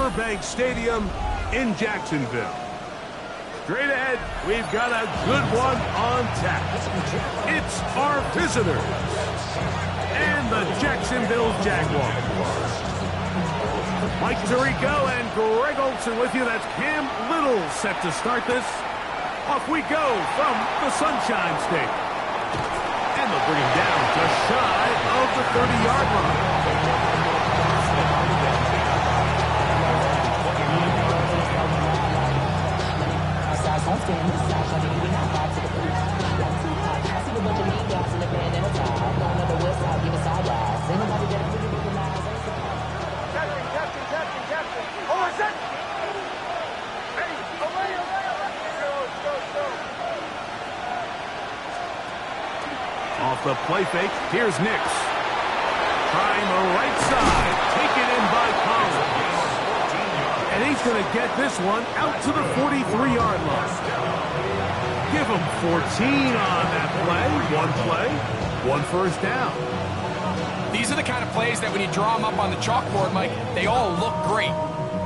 Riverbank Stadium in Jacksonville. Straight ahead, we've got a good one on tap. It's our visitors and the Jacksonville Jaguars. Mike Tirico and Greg Olson with you. That's Cam Little set to start this. Off we go from the Sunshine State. And they'll bring him down just shy of the 30-yard line. Off the play fake, here's Nix. Trying the right side, taken in by Collins. And he's going to get this one out to the 43-yard line. Give him 14 on that play, one first down. These are the kind of plays that when you draw them up on the chalkboard, Mike, they all look great.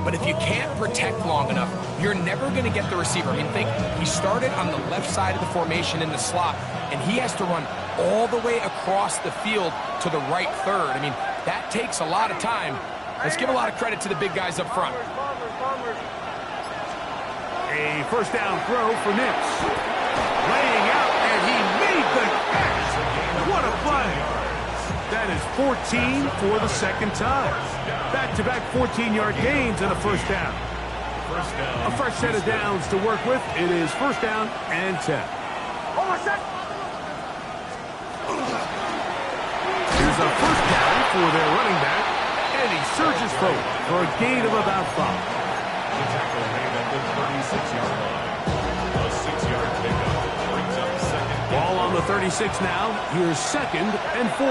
But if you can't protect long enough, you're never going to get the receiver. I mean, think, he started on the left side of the formation in the slot, and he has to run all the way across the field to the right third. I mean, that takes a lot of time. Let's give a lot of credit to the big guys up front. A first down throw for Nix. Laying out, and he made the catch. What a play. That is 14 for the second time. Back-to-back 14-yard gains and a first down. A fresh set of downs to work with. It is first down and 10. Here's a first down for their running back, and he surges forward for a gain of about 5. The tackle made at the 36-yard line. A 6-yard pickup brings up second. Ball on the 36 now. Here's second and 4.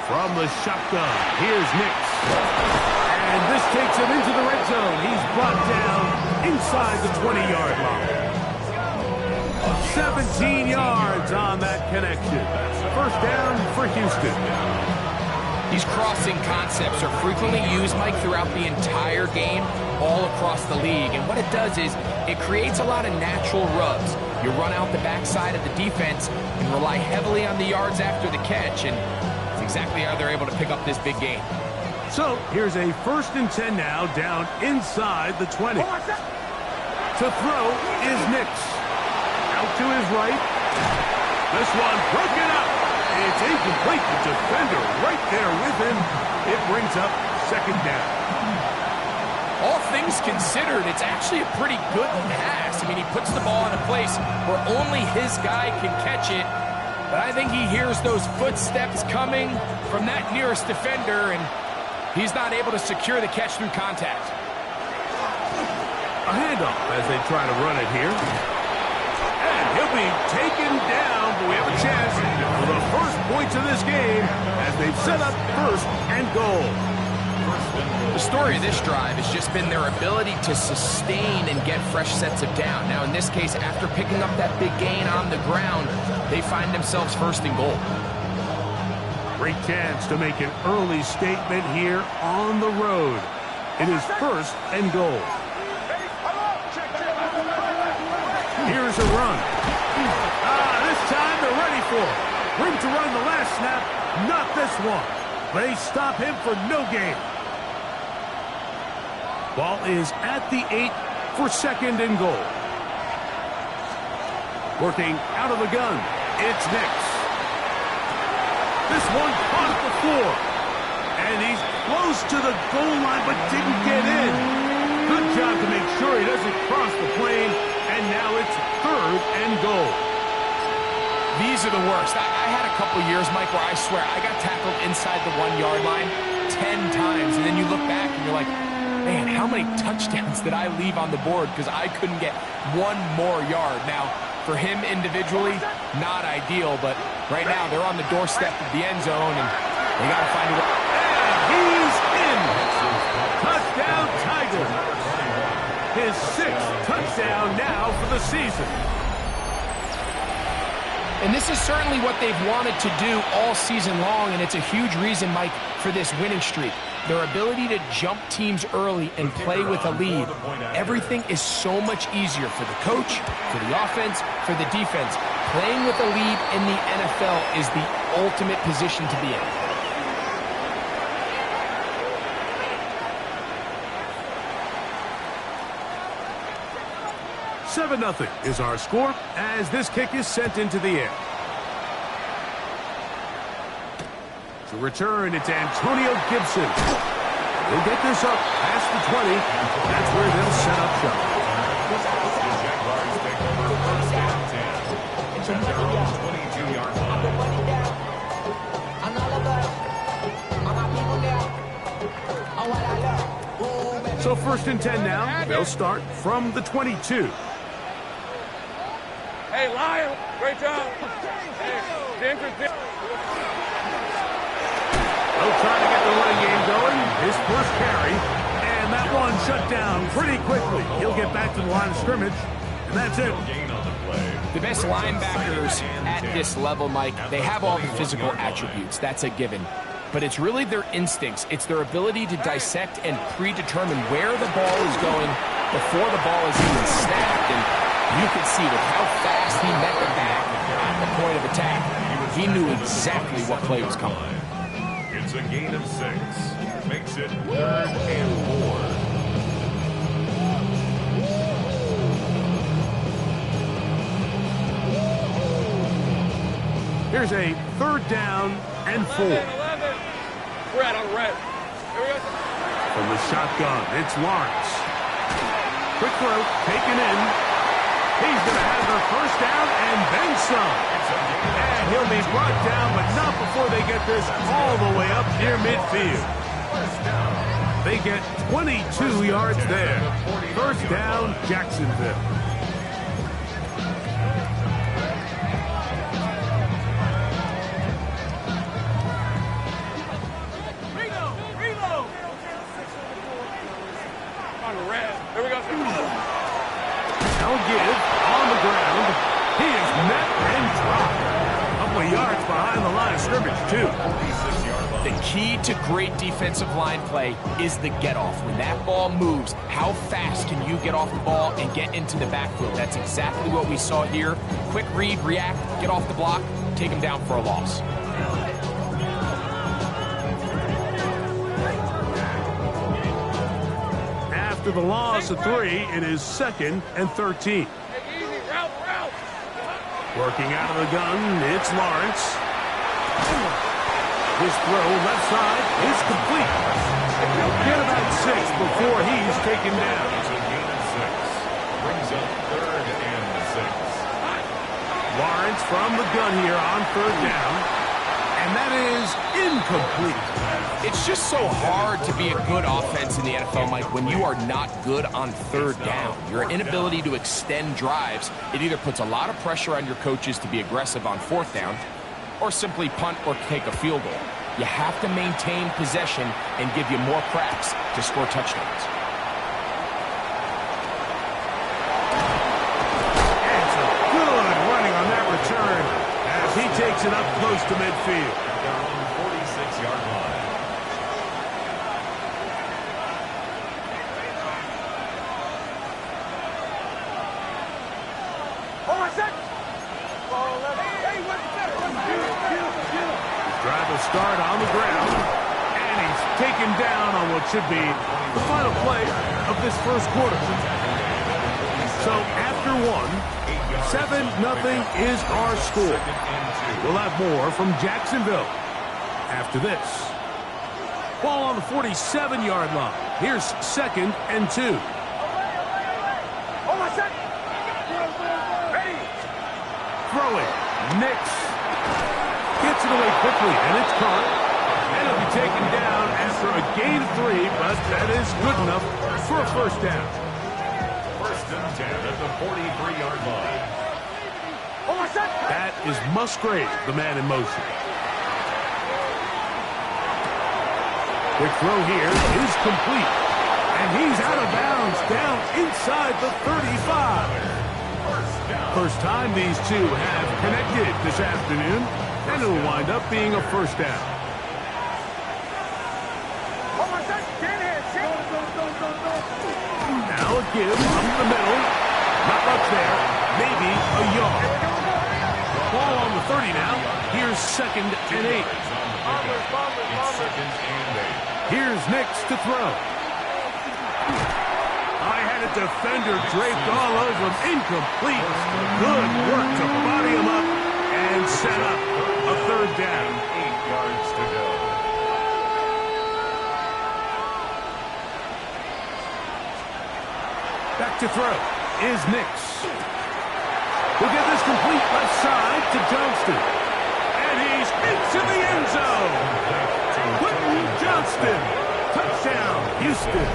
From the shotgun, here's Nix. And this takes him into the red zone. He's brought down inside the 20-yard line. 17 yards on that connection. First down for Houston. These crossing concepts are frequently used, Mike, throughout the entire game, all across the league. And what it does is it creates a lot of natural rubs. You run out the backside of the defense and rely heavily on the yards after the catch, and it's exactly how they're able to pick up this big gain. So here's a first and 10 now, down inside the 20. To throw is Nix. Out to his right. This one broken up. It's incomplete. The defender right there with him. It brings up second down. All things considered, it's actually a pretty good pass. I mean, he puts the ball in a place where only his guy can catch it. But I think he hears those footsteps coming from that nearest defender, and he's not able to secure the catch through contact. A handoff as they try to run it here. And he'll be taken down, but we have a chance for the first points of this game as they've set up first and goal. The story of this drive has just been their ability to sustain and get fresh sets of down. Now, in this case, after picking up that big gain on the ground, they find themselves first and goal. Great chance to make an early statement here on the road. It is first and goal. Here's a run. This time they're ready for it. Room to run the last snap, not this one. They stop him for no gain. Ball is at the 8 for second and goal. Working out of the gun, it's Nix. This one caught the floor. And he's close to the goal line but didn't get in. Good job to make sure he doesn't cross the plane. And now it's third and goal. These are the worst. I had a couple years, Mike, where I swear I got tackled inside the 1-yard line 10 times. And then you look back and you're like, man, how many touchdowns did I leave on the board because I couldn't get one more yard? Now, for him individually, not ideal, but right now they're on the doorstep of the end zone, and they got to find a way. And he's in. Touchdown, Tiger. His 6th touchdown now for the season. And this is certainly what they've wanted to do all season long, and it's a huge reason, Mike, for this winning streak. their ability to jump teams early and play with a lead. Everything is so much easier for the coach, for the offense, for the defense. Playing with a lead in the NFL is the ultimate position to be in. 7-0 is our score as this kick is sent into the air. To return, it's Antonio Gibson. They'll get this up past the 20. That's where they'll set up shop. The Jaguars take over first and 10. At their own 22-yard line. So first and 10 now. They'll start from the 22. Hey, Lyle, great job. Hey, Denver's there. They'll try to get the running game going. His first carry, and that one shut down pretty quickly. He'll get back to the line of scrimmage, and that's it. The best linebackers at this level, Mike, they have all the physical attributes. That's a given. But it's really their instincts. It's their ability to dissect and predetermine where the ball is going before the ball is even snapped. And you can see with how fast he met the back at the point of attack, he knew exactly what play was coming. It's a gain of 6. Makes it 3rd and 4. Here's a 3rd down and 4. 11. We're out on red. Here we go. From the shotgun, it's Lawrence. Quick throw, taken in. He's going to have their first down and then some. And he'll be brought down, but not before they get this all the way up near midfield. They get 22 yards there. First down, Jacksonville. Here we go. Now give on the ground. He is met and dropped. A couple of yards behind the line of scrimmage, too. The key to great defensive line play is the get-off. When that ball moves, how fast can you get off the ball and get into the backfield? That's exactly what we saw here. Quick read, react, get off the block, take him down for a loss. After the loss of 3, it is 2nd and 13. Route. Working out of the gun, it's Lawrence. His throw left side is complete. He'll get about 6 before he's taken down. It's a gain of 6. Brings up 3rd and 6. Lawrence from the gun here on 3rd down. And that is incomplete. It's just so hard to be a good offense in the NFL, Mike, when you are not good on 3rd down. Your inability to extend drives, it either puts a lot of pressure on your coaches to be aggressive on 4th down or simply punt or take a field goal. You have to maintain possession and give you more cracks to score touchdowns. And some good running on that return as he takes it up close to midfield. Their own 46-yard line. Drive will start on the ground, and he's taken down on what should be the final play of this first quarter. So after 7-0 is our score. We'll have more from Jacksonville after this. Ball on the 47-yard line. Here's 2nd and 2. Throwing, Nix. Gets it away quickly, and it's caught. And it'll be taken down after a gain of 3, but that is good enough for a first down. 1st and 10 at the 43-yard line. That is Musgrave, the man in motion. Quick throw here is complete. And he's out of bounds down inside the 35. First time these two have connected this afternoon. And it'll wind up being a first down. a give up the middle. Not much there. Maybe a yard. Ball on the 30 now. Here's 2nd and 8. It's 2nd and 8. Here's Nix to throw. I had a defender draped all over him. Incomplete. Good work to body him up and set up a 3rd down. 8 yards to go. Back to throw is Nix. We'll get this complete left side to Johnston. And he's into the end zone. Quentin Johnston. Touchdown, Houston.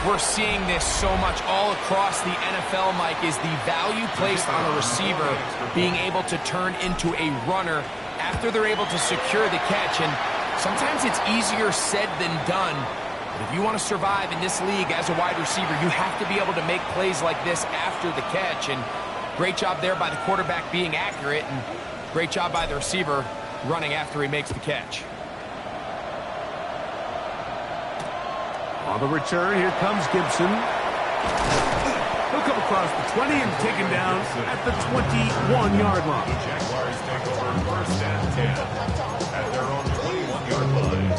We're seeing this so much all across the NFL, Mike, is the value placed on a receiver being able to turn into a runner after they're able to secure the catch. And sometimes it's easier said than done. But if you want to survive in this league as a wide receiver, you have to be able to make plays like this after the catch. And great job there by the quarterback being accurate, and great job by the receiver running after he makes the catch. On the return, here comes Gibson. He'll come across the 20 and taken down at the 21-yard line. The Jaguars take over 1st and 10 at their own 21-yard line.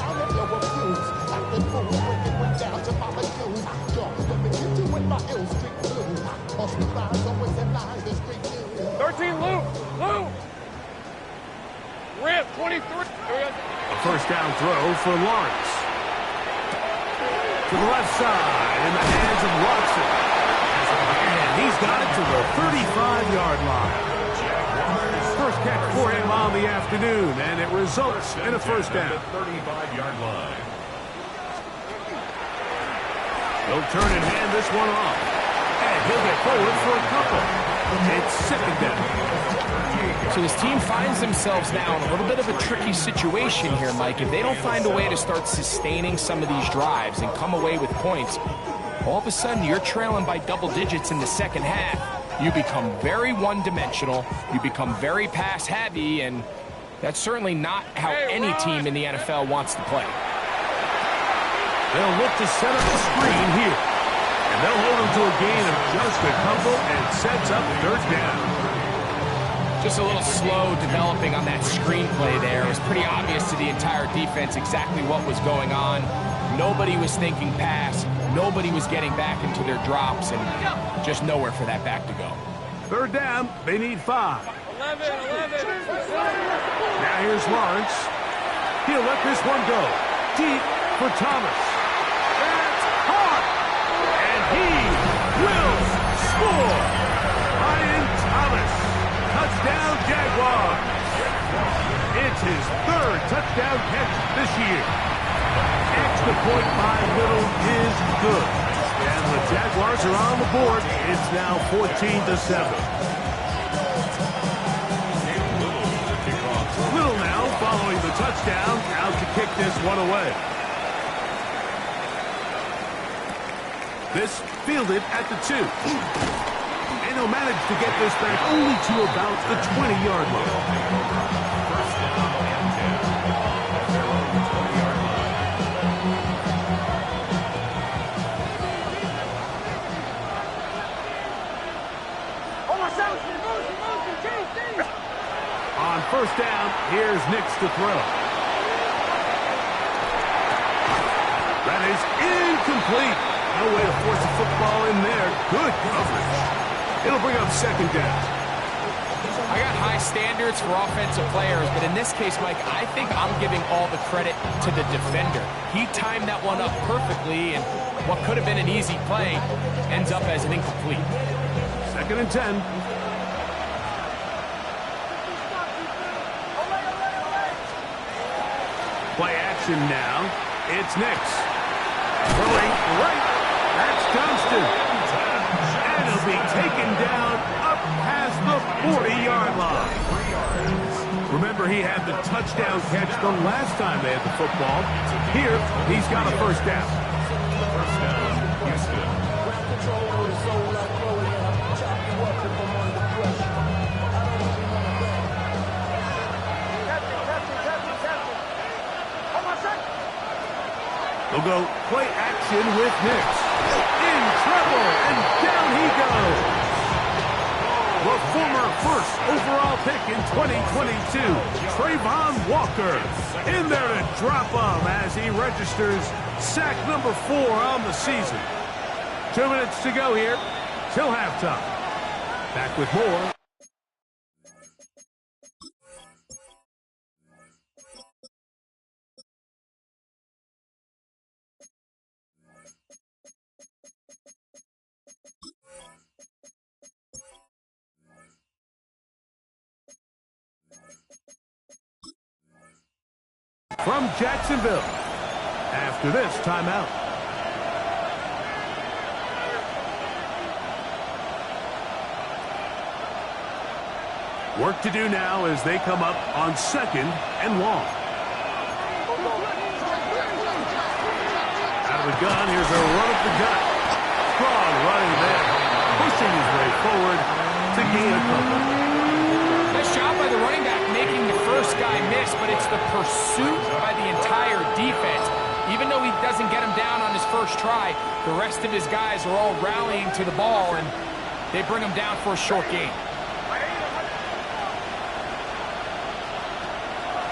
13, Lou. Rip, 23. A 1st down throw for Lawrence. To the left side in the hands of Watson. And he's got it to the 35-yard line. First catch for him on the afternoon, and it results in a 1st down. 35-yard line. He'll turn and hand this one off. And he'll get forward for a couple. It's 2nd down. So his team finds themselves now in a little bit of a tricky situation here, Mike. If they don't find a way to start sustaining some of these drives and come away with points, all of a sudden you're trailing by double digits in the 2nd half. You become very one-dimensional. You become very pass-heavy, and that's certainly not how any team in the NFL wants to play. They'll look to set up the screen here. And they'll hold him to a gain of just a couple and sets up 3rd down. Just a little slow developing on that screenplay there. It was pretty obvious to the entire defense exactly what was going on. Nobody was thinking pass. Nobody was getting back into their drops, and just nowhere for that back to go. 3rd down, they need 5. 11. Now here's Lawrence. He'll let this one go. Deep for Thomas. That's hard. And he will score. Ryan Thomas. Touchdown, Jaguars. It's his 3rd touchdown catch this year. Extra point by Little is good. And the Jaguars are on the board. It's now 14-7. Little now following the touchdown, out to kick this one away. This fielded at the 2. And he'll manage to get this back only to about the 20-yard line. On 1st down, here's Nix to throw. That is incomplete. No way to force a football in there. Good coverage. It'll bring up 2nd down. I got high standards for offensive players, but in this case, Mike, I think I'm giving all the credit to the defender. He timed that one up perfectly, and what could have been an easy play ends up as an incomplete. 2nd and 10. Play action now. It's Nix. Throwing right. That's Johnston. And he'll be taken down up past the 40-yard line. Remember, he had the touchdown catch the last time they had the football. Here, he's got a 1st down. 1st down, Houston. They'll go play action with Nix. In trouble, and down he goes. The former first overall pick in 2022, Trayvon Walker, in there to drop him as he registers sack number 4 on the season. 2 minutes to go here till halftime. Back with more. From Jacksonville, after this timeout. Work to do now as they come up on 2nd and long. Out of the gun, here's a run up the gut. Strong running there, pushing his way forward to gain a couple. Nice job by the running back making the first guy miss, but it's the pursuit by the entire defense. Even though he doesn't get him down on his first try, the rest of his guys are all rallying to the ball, and they bring him down for a short gain.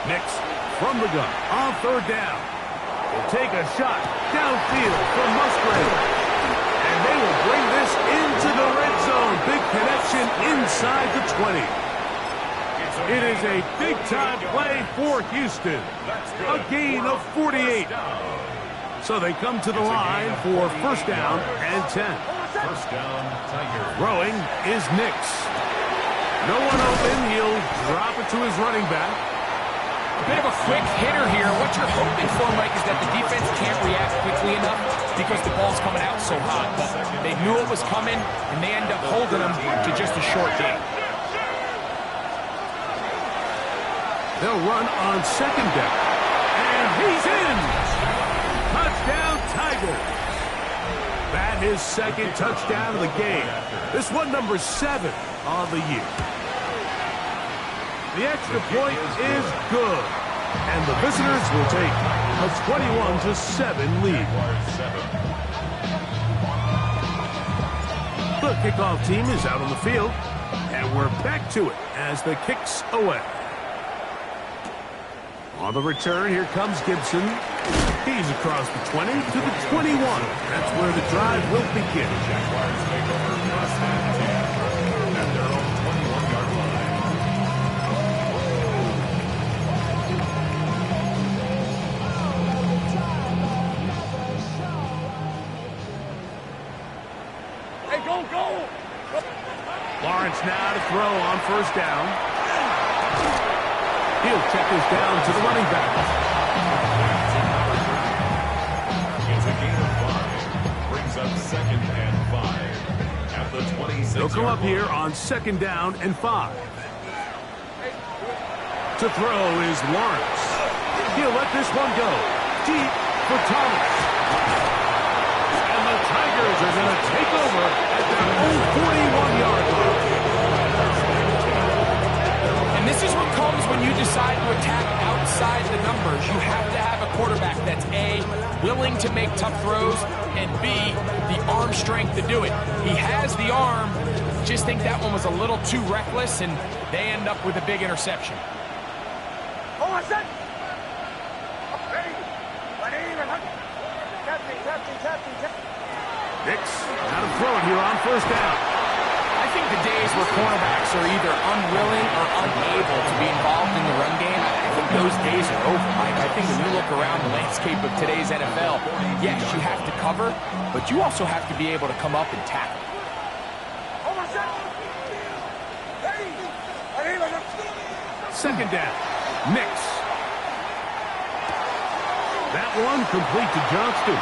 Nix from the gun on 3rd down. Will take a shot downfield from Musgrave. And they will bring this into the red zone. Big connection inside the 20. It is a big-time play for Houston. A gain of 48. So they come to the line for 1st down and 10. 1st down, Tigers. Throwing is Nix. No one open. He'll drop it to his running back. A bit of a quick hitter here. What you're hoping for, Mike, is that the defense can't react quickly enough because the ball's coming out so hot. But they knew it was coming, and they end up holding them to just a short gain. They'll run on 2nd down. And he's in! Touchdown, Tigers! That is 2nd touchdown of the game. This one number 7 on the year. The extra point is good. And the visitors will take a 21-7 lead. The kickoff team is out on the field. And we're back to it as the kick's away. On the return, here comes Gibson. He's across the 20 to the 21. That's where the drive will begin. Jaguars take over 1st and 10 at their own 21-yard line. Hey, go! Lawrence now to throw on 1st down. He'll check this down to the running back. It's a gain of 5. Brings up 2nd and 5 at the 26. They'll come up here on 2nd down and 5. To throw is Lawrence. He'll let this one go. Deep for Thomas. And the Tigers are going to take over at their own 41-yard line. And this is what comes when you decide to attack outside the numbers. You have to have a quarterback that's A, willing to make tough throws, and B, the arm strength to do it. He has the arm, just think that one was a little too reckless, and they end up with a big interception. Nix out of throw it here on 1st down. I think the days where cornerbacks are either unwilling or unable to be involved in the run game, I think those days are over, Mike. I think when you look around the landscape of today's NFL, yes, you have to cover, but you also have to be able to come up and tackle. 2nd down. Nix. That one complete to Johnston.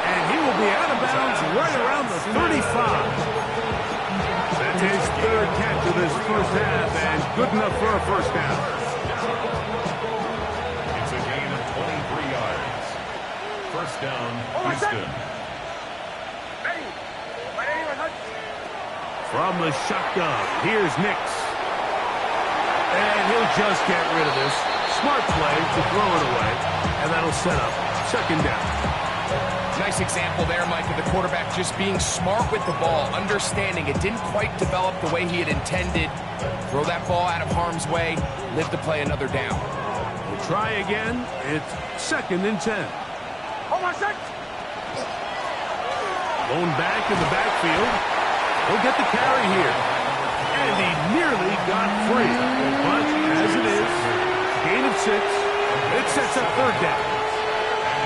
And he will be out of bounds right around the 35. That's his 3rd catch of this 1st half, and good enough for a 1st down. It's a gain of 23 yards. 1st down, Houston. From the shotgun, here's Nix. And he'll just get rid of this. Smart play to throw it away, and that'll set up second down. Nice example there, Mike, of the quarterback just being smart with the ball, understanding it didn't quite develop the way he had intended. Throw that ball out of harm's way, live to play another down. We'll try again. It's 2nd and 10. Hold my shot. Going back in the backfield. He'll get the carry here. And he nearly got free. But as it is, gain of 6. It sets up 3rd down.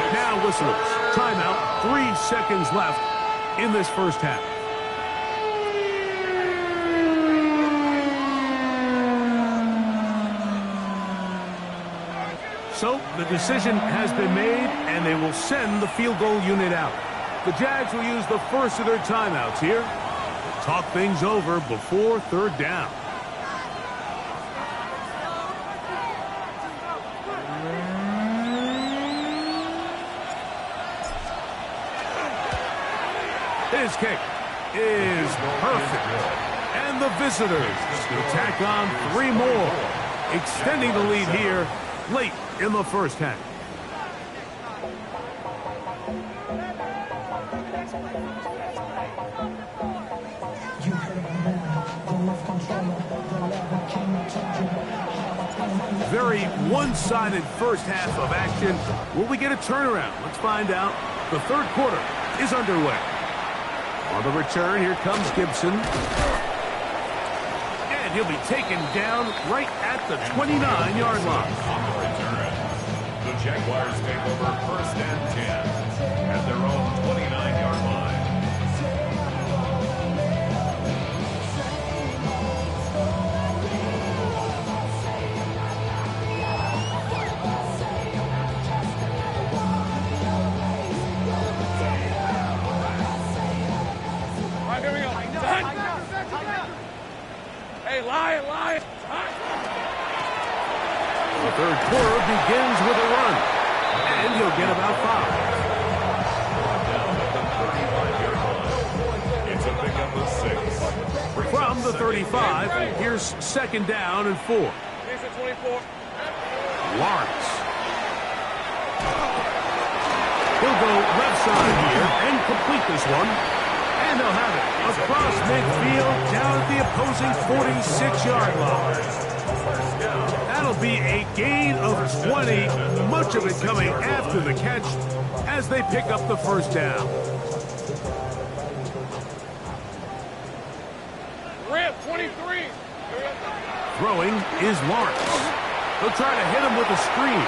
Now whistlers. Timeout. 3 seconds left in this first half. So the decision has been made, and they will send the field goal unit out. The Jags will use the first of their timeouts here to talk things over before 3rd down. His kick is perfect. And the visitors will tack on 3 more, extending the lead here late in the first half. Very one-sided first half of action. Will we get a turnaround? Let's find out. The 3rd quarter is underway. On the return, here comes Gibson. And he'll be taken down right at the 29-yard line. On the return, the Jaguars take over 1st and 10 at their own 29-yard line. Hey, lie. The 3rd quarter begins with a run, and he'll get about 5. Down at the 35-yard line. It's a pickup of 6. From the 35, here's 2nd down and 4. Here's the 24. Lawrence. He'll go left side here and complete this one. And they'll have it across midfield down at the opposing 46-yard line. That'll be a gain of 20, much of it coming after the catch as they pick up the 1st down. Rip, 23. Throwing is Lawrence. They'll try to hit him with a screen.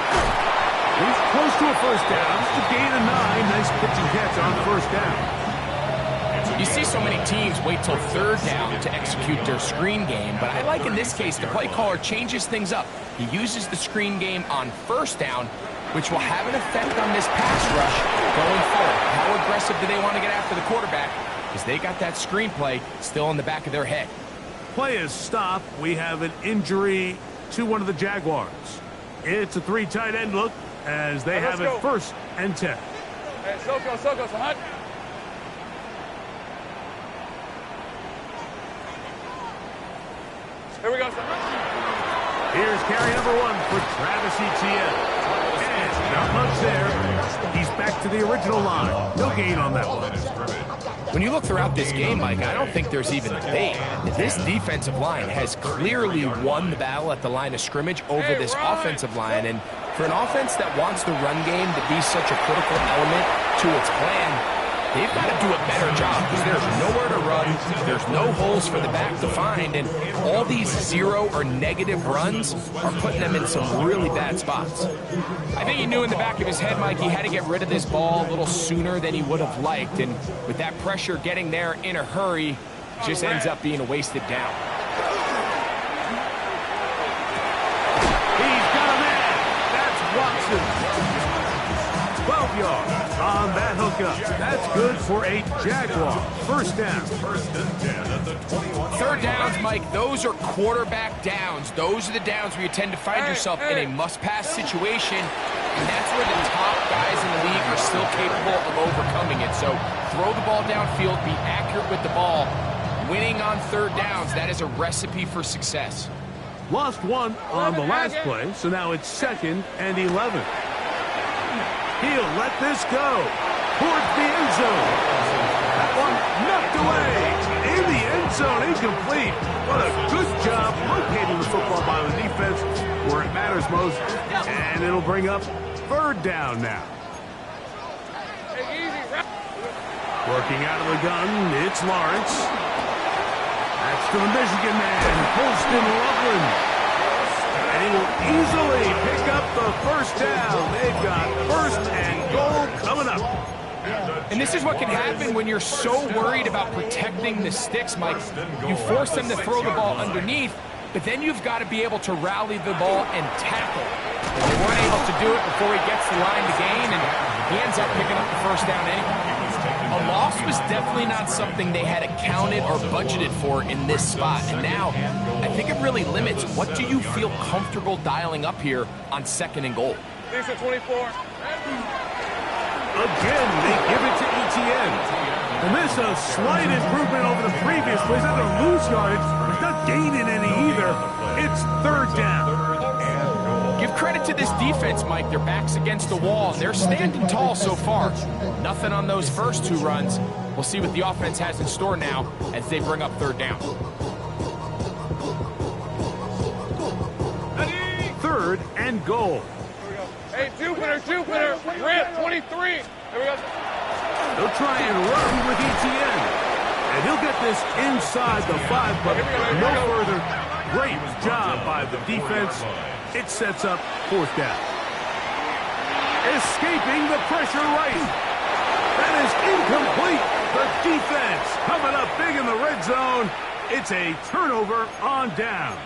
He's close to a 1st down. Just a gain of 9. Nice pitch and catch on 1st down. You see so many teams wait till 3rd down to execute their screen game, but I like in this case the play caller changes things up. He uses the screen game on 1st down, which will have an effect on this pass rush going forward. How aggressive do they want to get after the quarterback? Because they got that screen play still in the back of their head. Play is stopped. We have an injury to one of the Jaguars. It's a 3 tight end look as they have it 1st and 10. Hey, Soko, so hot. Here we go, son. Here's carry number 1 for Travis Etienne. And not much there. He's back to the original line. No gain on that one. When you look throughout this game, Mike, I don't think there's even a debate. This defensive line has clearly won the battle at the line of scrimmage over this offensive line. And for an offense that wants the run game to be such a critical element to its plan, they've got to do a better job because there's nowhere to run, there's no holes for the back to find, and all these 0 or negative runs are putting them in some really bad spots. I think he knew in the back of his head, Mike, he had to get rid of this ball a little sooner than he would have liked, and with that pressure getting there in a hurry, it just ends up being a wasted down. He's got a man. That's Watson. 12 yards on that hookup. That's good for a Jaguar. 1st down. 1st and 10 at the 21. 3rd downs, Mike, those are quarterback downs. Those are the downs where you tend to find yourself in a must-pass situation, and that's where the top guys in the league are still capable of overcoming it. So throw the ball downfield, be accurate with the ball. Winning on 3rd downs, that is a recipe for success. Lost 1 on the last play, so now it's 2nd and 11. He'll let this go towards the end zone. That one knocked away. In the end zone, incomplete. What a good job locating the football by the defense where it matters most. And it'll bring up third down now. Working out of the gun, it's Lawrence. That's to the Michigan man, Holston Loveland. And he will easily pick up the first down. They've got first and goal coming up. And this is what can happen when you're so worried about protecting the sticks, Mike. You force them to throw the ball underneath, but then you've got to be able to rally the ball and tackle. And they weren't able to do it before he gets the line to gain, and he ends up picking up the first down anyway. A loss was definitely not something they had accounted or budgeted for in this spot. And now, I think it really limits what do you feel comfortable dialing up here on second and goal. Lisa 24. Again, they give it to Etienne. And this is a slight improvement over the previous plays. Not going to lose yardage, but it's not gaining any either. It's third down. Give credit to this defense, Mike. Their back's against the wall, and they're standing tall so far. Nothing on those first two runs. We'll see what the offense has in store now as they bring up third down. Third and goal. Hey, Jupiter, Grant, 23. There we go. They'll try and run with Etienne. And he'll get this inside the 5, but no further. Great job by the defense. It sets up fourth down. Escaping the pressure right. That is incomplete. The defense coming up big in the red zone. It's a turnover on down.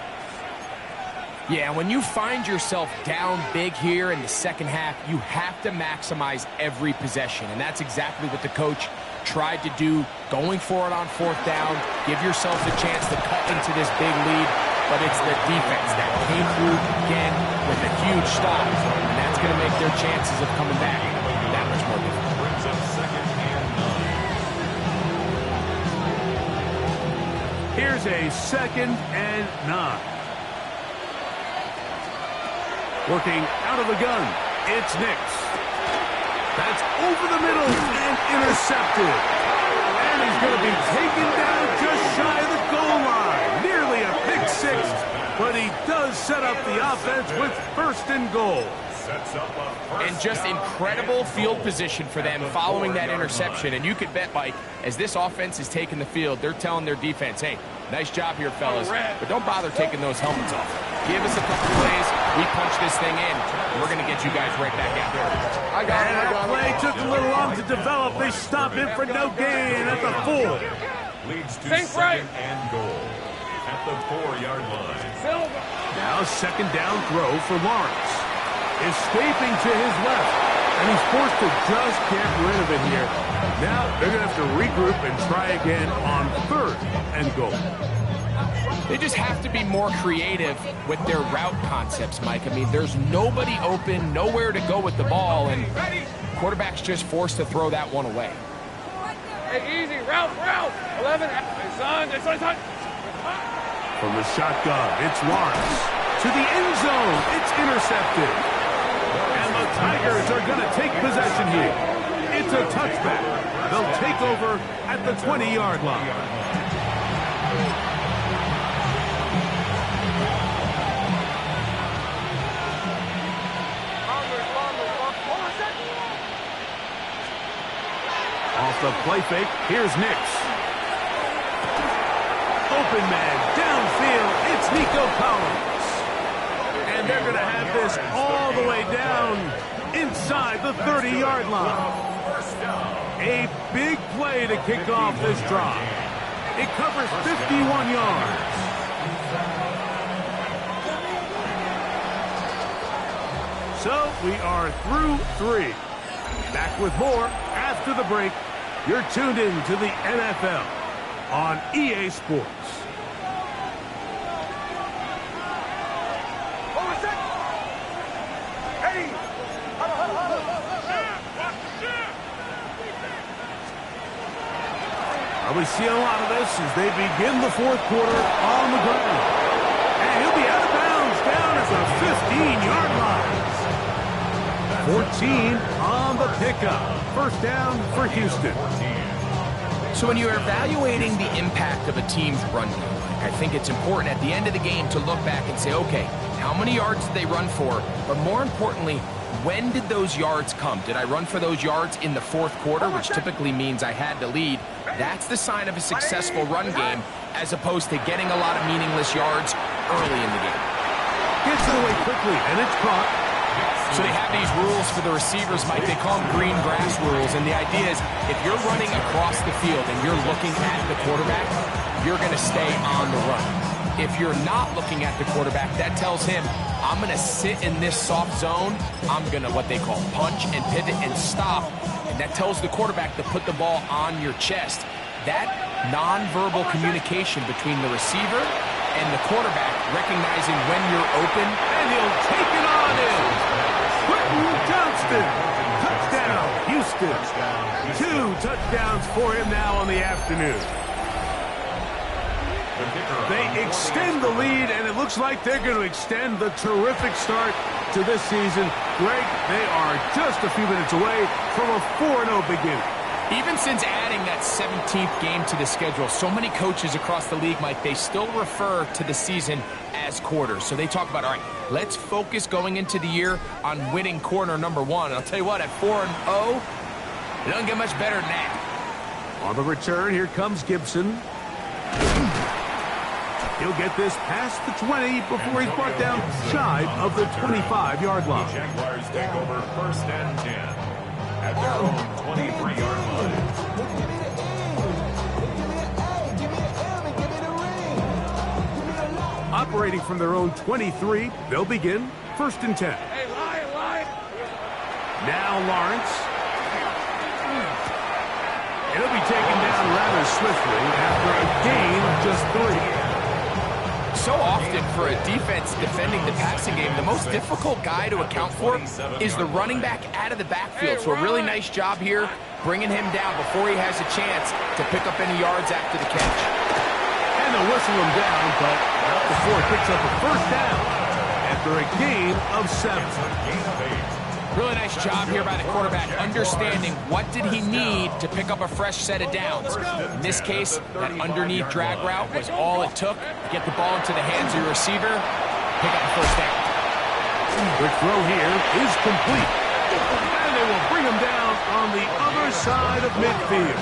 Yeah, when you find yourself down big here in the second half, you have to maximize every possession. And that's exactly what the coach tried to do, going for it on fourth down. Give yourselves a chance to cut into this big lead. But it's the defense that came through again with a huge stop. And that's going to make their chances of coming back that much more difficult. Brings up second and 9. Here's a second and 9. Working out of the gun, it's Nix. That's over the middle and intercepted. And he's going to be taken down just shy of the goal line. Nearly a pick six, but he does set up the offense with first and goal. And just incredible field position for them following that interception. And you could bet, Mike, as this offense is taking the field, they're telling their defense, hey, nice job here, fellas, but don't bother taking those helmets off. Give us a couple plays, we punch this thing in, and we're going to get you guys right back out there. And that play took a little long to develop. They stop him for no gain at the 4. Leads to second and goal at the 4-yard line. Now second down throw for Lawrence. Escaping to his left. And he's forced to just get rid of it here. Now they're going to have to regroup and try again on third and goal. They just have to be more creative with their route concepts, Mike. I mean, there's nobody open, nowhere to go with the ball, and quarterback's just forced to throw that one away. Hey, easy, route. 11. Hey, son. From the shotgun, it's Lawrence. To the end zone, it's intercepted. And the Tigers are going to take possession here. It's a touchback. They'll take over at the 20-yard line. Off the play fake, here's Nix. Open man, downfield, it's Nico Collins. And they're going to have this all the way down inside the 30-yard line. A big play to kick off this drive. It covers 51 yards. So we are through 3. Back with more after the break. You're tuned in to the NFL on EA Sports. We see a lot of this as they begin the fourth quarter on the ground. And he'll be out of bounds down at the 15-yard line. 14 on on the pickup. First down for Houston. So when you're evaluating the impact of a team's run game, I think it's important at the end of the game to look back and say, okay, how many yards did they run for? But more importantly, when did those yards come? Did I run for those yards in the fourth quarter, which typically means I had the lead? That's the sign of a successful run game, as opposed to getting a lot of meaningless yards early in the game. Gets it away quickly, and it's caught. So they have these rules for the receivers, Mike. They call them green grass rules. And the idea is if you're running across the field and you're looking at the quarterback, you're going to stay on the run. If you're not looking at the quarterback, that tells him, I'm going to sit in this soft zone. I'm going to what they call punch and pivot and stop. And that tells the quarterback to put the ball on your chest. That nonverbal communication between the receiver and the quarterback, recognizing when you're open. And he'll take it on in. Quentin Johnston. Touchdown, Houston. 2 touchdowns for him now on the afternoon. They extend the lead, and it looks like they're going to extend the terrific start to this season. Greg, they are just a few minutes away from a 4-0 beginning. Even since adding that 17th game to the schedule, so many coaches across the league, Mike, they still refer to the season as quarters. So they talk about, all right, let's focus going into the year on winning quarter number 1. And I'll tell you what, at 4-0, it doesn't get much better than that. On the return, here comes Gibson. He'll get this past the 20 before he's brought down shy of the 25-yard line. Jaguars take over 1st and 10 at their own 23-yard line. Operating from their own 23, they'll begin 1st and 10. Hey, lie. Now Lawrence. He'll be taken down rather swiftly after a gain of just 3. So often for a defense defending the passing game, the most difficult guy to account for is the running back out of the backfield. So a really nice job here bringing him down before he has a chance to pick up any yards after the catch. And they'll whistle him down, but not before it picks up a 1st down after a gain of 7. Really nice job here by the quarterback, understanding what did he need to pick up a fresh set of downs. In this case, that underneath drag route was all it took to get the ball into the hands of your receiver, pick up a 1st down. The throw here is complete. And they will bring him down on the other side of midfield.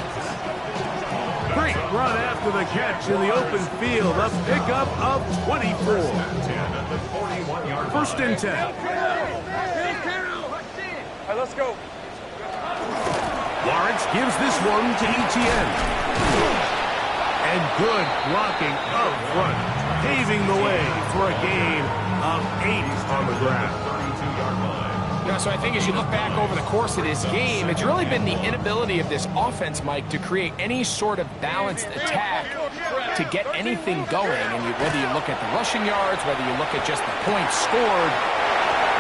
Great run after the catch in the open field. A pickup of 24. 1st and 10. All right, let's go. Lawrence gives this one to Etienne. And good blocking up front, paving the way for a gain of 8 on the ground. Yeah, so I think as you look back over the course of this game, it's really been the inability of this offense, Mike, to create any sort of balanced attack to get anything going. And whether you look at the rushing yards, whether you look at just the points scored,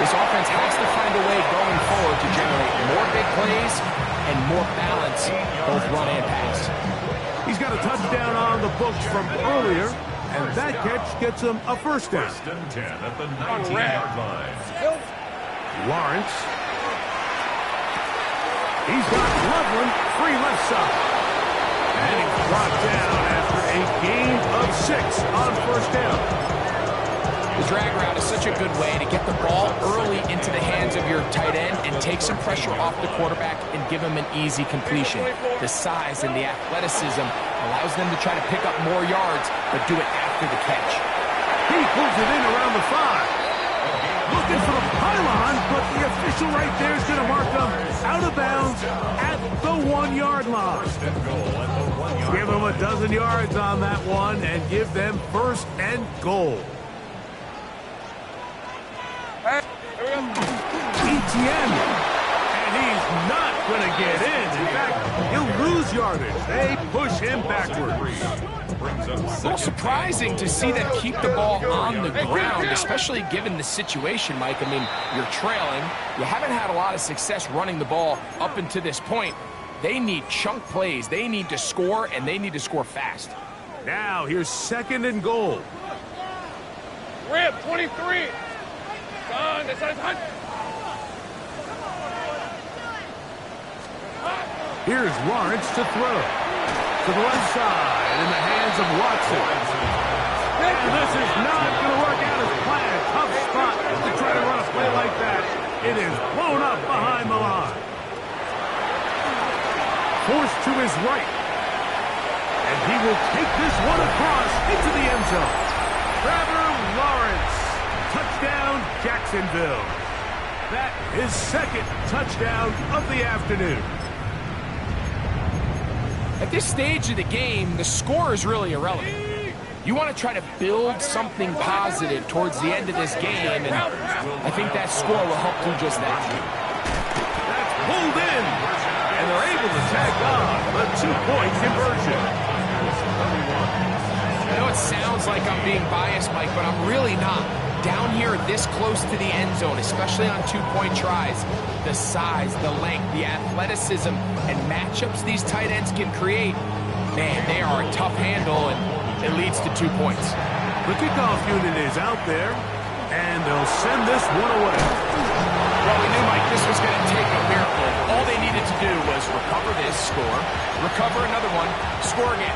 this offense has to find a way going forward to generate more big plays and more balance, both run and pass. He's got a touchdown on the books from earlier, and that catch gets him a 1st down. 1st and 10 at the 19-yard line. Lawrence. He's got Loveland free left side. And he's brought down after a gain of 6 on 1st down. The drag route is such a good way to get the ball early into the hands of your tight end and take some pressure off the quarterback and give him an easy completion. The size and the athleticism allows them to try to pick up more yards, but do it after the catch. He pulls it in around the 5. Looking for the pylon, but the official right there is going to mark them out of bounds at the 1-yard line. Give them a dozen yards on that one and give them 1st and goal. Etienne, and he's not going to get in. In fact, he'll lose yardage. They push him backwards. A little surprising to see them keep the ball on the ground, especially given the situation, Mike. I mean, you're trailing. You haven't had a lot of success running the ball up until this point. They need chunk plays. They need to score, and they need to score fast. Now, here's 2nd and goal. Rip, 23. Done. Here's Lawrence to throw. To the left side in the hands of Watson. And this is not going to work out as planned. Tough spot to try to run a play like that. It is blown up behind the line. Forced to his right. And he will take this one across into the end zone. Trevor Lawrence. Touchdown, Jacksonville. That is second touchdown of the afternoon. At this stage of the game, the score is really irrelevant. You want to try to build something positive towards the end of this game, and I think that score will help do just that. That's pulled in, and they're able to tag on a 2-point conversion. I know it sounds like I'm being biased, Mike, but I'm really not. Down here this close to the end zone, especially on 2-point tries, the size, the length, the athleticism, and matchups these tight ends can create, man, they are a tough handle, and it leads to 2 points. The kickoff unit is out there, and they'll send this one away. Well, we knew, Mike, this was going to take a miracle. All they needed to do was recover this, score, recover another one, score again.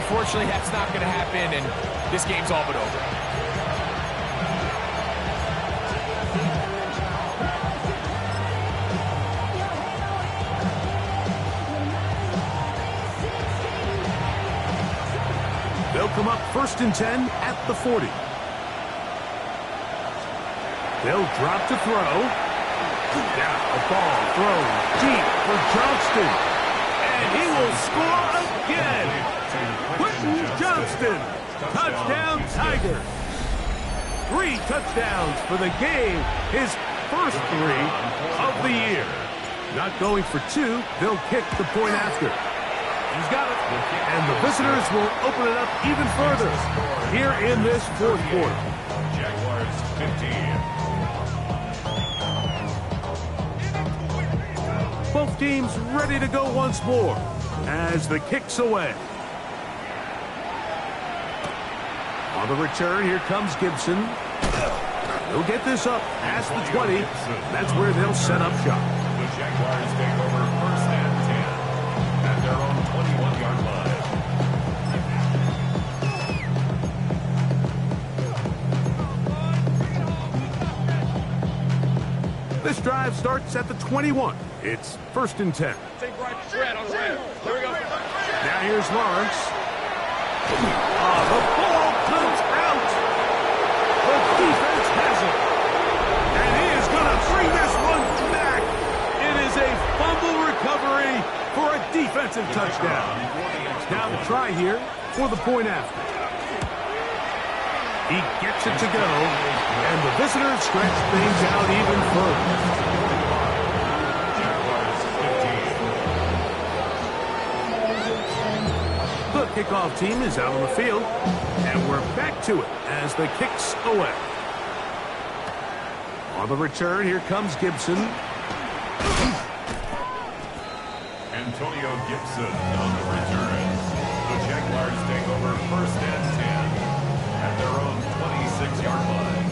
Unfortunately, that's not going to happen, and this game's all but over. They'll come up 1st and 10 at the 40. They'll drop to throw. Now the ball thrown deep for Johnston. And he will score again. Quentin Johnston. Touchdown, Tigers. 3 touchdowns for the game. His first 3 of the year. Not going for 2. They'll kick the point after. He's got it. And the visitors will open it up even further here in this 4th quarter. Jaguars 15. Both teams ready to go once more as the kick's away. On the return, here comes Gibson. He'll get this up past the 20. That's where they'll set up shop. The Jaguars take over 1st and 10 at their own 21-yard line. This drive starts at the 21. It's 1st and 10. Take right shred on the red. There we go. Now here's Lawrence. The ball comes out. The defense has it. And he is going to bring this one back. It is a fumble recovery for a defensive touchdown. Now the try here for the point after. He gets it to go, and the visitors stretch things out even further. Jaguars 15. The kickoff team is out on the field, and we're back to it as the kick's away. On the return, here comes Gibson. Antonio Gibson on the return. The Jaguars take over 1st and 10 at their own 26-yard line.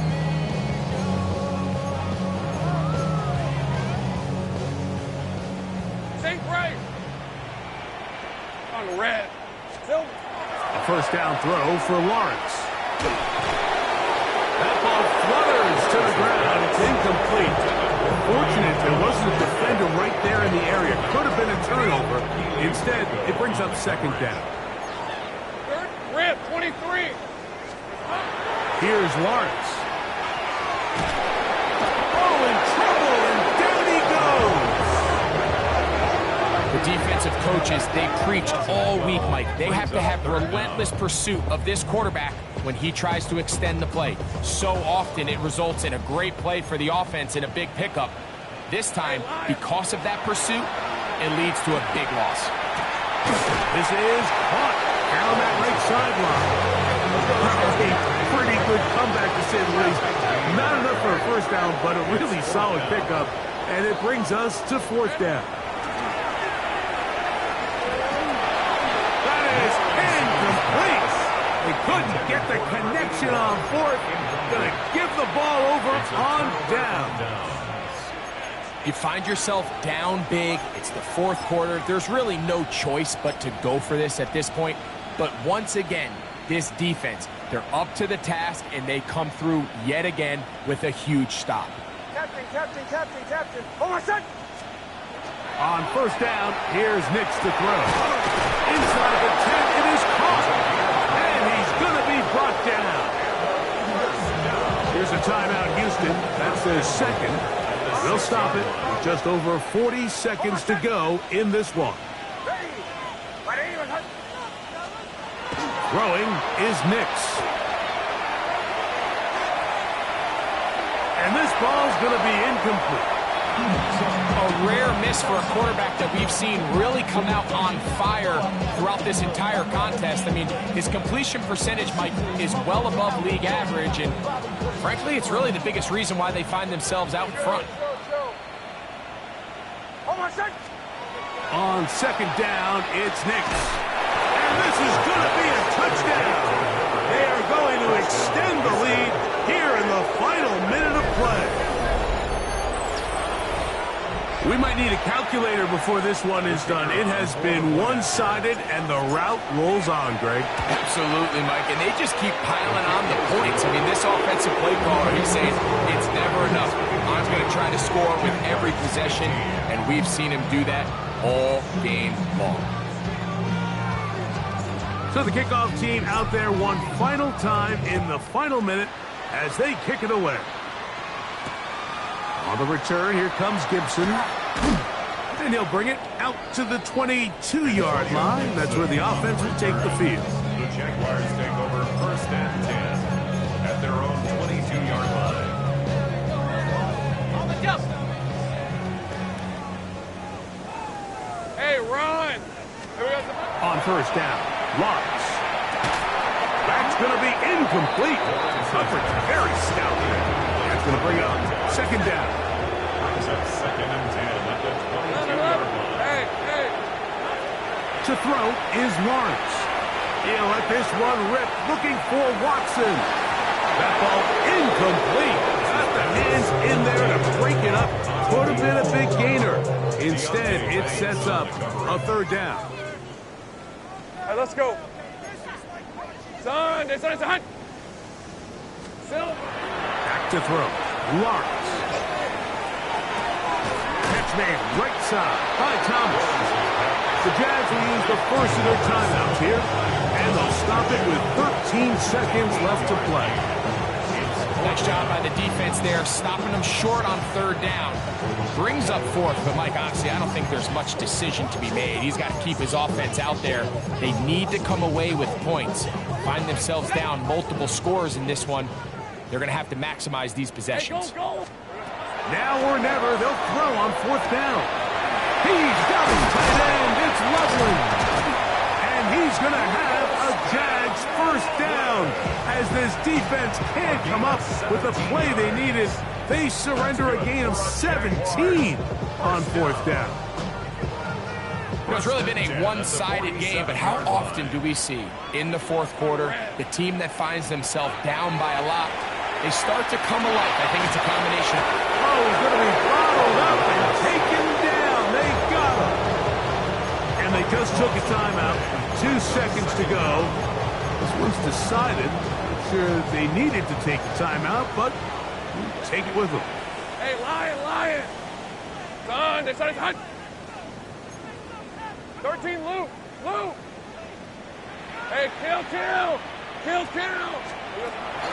Take right. On the red. Still. A 1st down throw for Lawrence. That ball flutters to the ground. It's incomplete. Fortunate there wasn't a defender right there in the area. Could have been a turnover. Instead, it brings up 2nd down. Third, red, 23. Here's Lawrence. Oh, in trouble, and down he goes. The defensive coaches, they preached all week, Mike. They have to have relentless pursuit of this quarterback when he tries to extend the play. So often it results in a great play for the offense and a big pickup. This time, because of that pursuit, it leads to a big loss. This is caught down that right sideline. A pretty good comeback, to say the least. Not enough for a 1st down, but a really solid pickup. And it brings us to 4th down. That is incomplete. They couldn't get the connection on 4th. Gonna give the ball over on down. You find yourself down big. It's the fourth quarter. There's really no choice but to go for this at this point. But once again, this defense, they're up to the task, and they come through yet again with a huge stop. Captain, captain, captain, captain. Oh, my son! On first down, here's Nix to throw. Inside the 10, it is caught. And he's going to be brought down. Here's a timeout, Houston. That's their second. They'll stop it with just over 40 seconds to go in this one. Throwing is Nix. And this ball's going to be incomplete. A rare miss for a quarterback that we've seen really come out on fire throughout this entire contest. I mean, his completion percentage, Mike, is well above league average, and frankly, it's really the biggest reason why they find themselves out in front. On second down, it's Nix. And this is going to be a touchdown. They are going to extend the lead here in the final minute of play. We might need a calculator before this one is done. It has been one-sided, and the route rolls on, Greg. Absolutely, Mike, and they just keep piling on the points. I mean, this offensive play caller, he's saying it's never enough. I'm going to try to score with every possession, and we've seen him do that all game long. So the kickoff team out there one final time in the final minute as they kick it away. On the return, here comes Gibson. And he'll bring it out to the 22-yard line. That's where the offense will take the field. The Jaguars take over first and 10 at their own 22-yard line. On the jump. Hey, run! On first down, Lawrence. That's going to be incomplete. Coverage very stout. That's going to bring up second down. Second and 10 at the 22-yard line. Hey! To throw is Lawrence. He'll let this one rip, looking for Watson. That ball incomplete. Got the hands in there to break it up. Could have been a big gainer. Instead, it sets up a third down. Hey, let's go. Son, it's on. Still. Back to throw. Lawrence. Man, right side by Thomas. The Jags will use the first of their timeouts here, and they'll stop it with 13 seconds left to play. Nice job by the defense there, stopping them short on third down. Brings up fourth, but Mike, honestly, I don't think there's much decision to be made. He's got to keep his offense out there. They need to come away with points. Find themselves down multiple scores in this one. They're going to have to maximize these possessions. Hey, go! Now or never, they'll throw on fourth down. He's got his tight end. It's Loveland. And he's going to have a Jags first down. As this defense can't come up with the play they needed, they surrender a gain of 17 on fourth down. You know, it's really been a one-sided game, but how often do we see in the fourth quarter the team that finds themselves down by a lot, they start to come alive? I think it's a combination. Oh, he's going to be bottled up and taken down. They got him. And they just took a timeout. 2 seconds to go. This one's decided. I'm sure they needed to take the timeout, but take it with them. Hey, Lion! Son, it's on. 13, Luke! Hey, kill!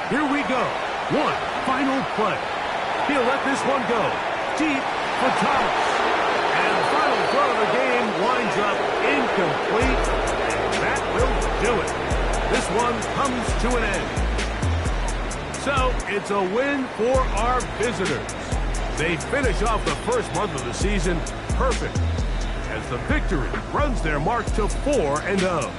Here we go. One final play. He'll let this one go deep for Thomas. And the final throw of the game winds up incomplete. And that will do it. This one comes to an end. So it's a win for our visitors. They finish off the first month of the season perfect, as the victory runs their mark to 4-0.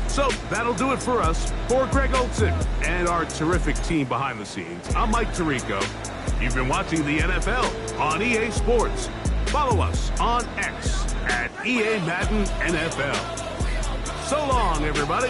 So that'll do it for us. For Greg Olson and our terrific team behind the scenes, I'm Mike Tirico. You've been watching the NFL on EA Sports. Follow us on X at EA Madden NFL. So long, everybody.